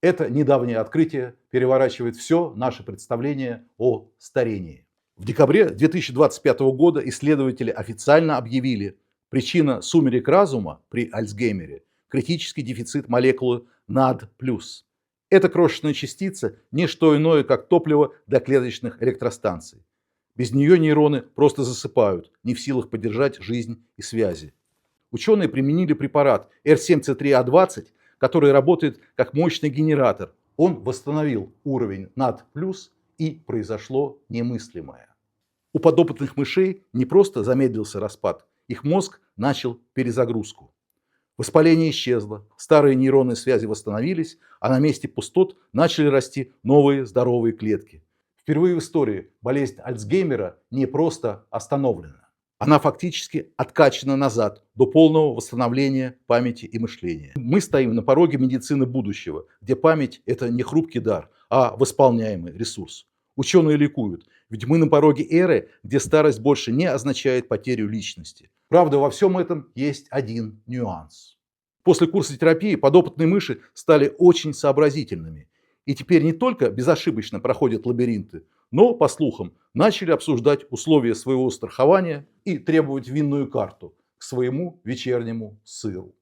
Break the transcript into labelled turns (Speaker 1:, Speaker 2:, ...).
Speaker 1: Это недавнее открытие переворачивает все наше представление о старении. В декабре 2025 года исследователи официально объявили, причина сумерек разума при Альцгеймере – критический дефицит молекулы НАД+. Эта крошечная частица – не что иное, как топливо для клеточных электростанций. Без нее нейроны просто засыпают, не в силах поддержать жизнь и связи. Ученые применили препарат R7C3A20, который работает как мощный генератор. Он восстановил уровень НАД+, и произошло немыслимое. У подопытных мышей не просто замедлился распад, их мозг начал перезагрузку. Воспаление исчезло, старые нейронные связи восстановились, а на месте пустот начали расти новые здоровые клетки. Впервые в истории болезнь Альцгеймера не просто остановлена. Она фактически откачана назад до полного восстановления памяти и мышления. Мы стоим на пороге медицины будущего, где память – это не хрупкий дар, а восполняемый ресурс. Ученые ликуют, ведь мы на пороге эры, где старость больше не означает потерю личности. Правда, во всем этом есть один нюанс. После курса терапии подопытные мыши стали очень сообразительными. И теперь не только безошибочно проходят лабиринты, но, по слухам, начали обсуждать условия своего страхования и требовать винную карту к своему вечернему сыру.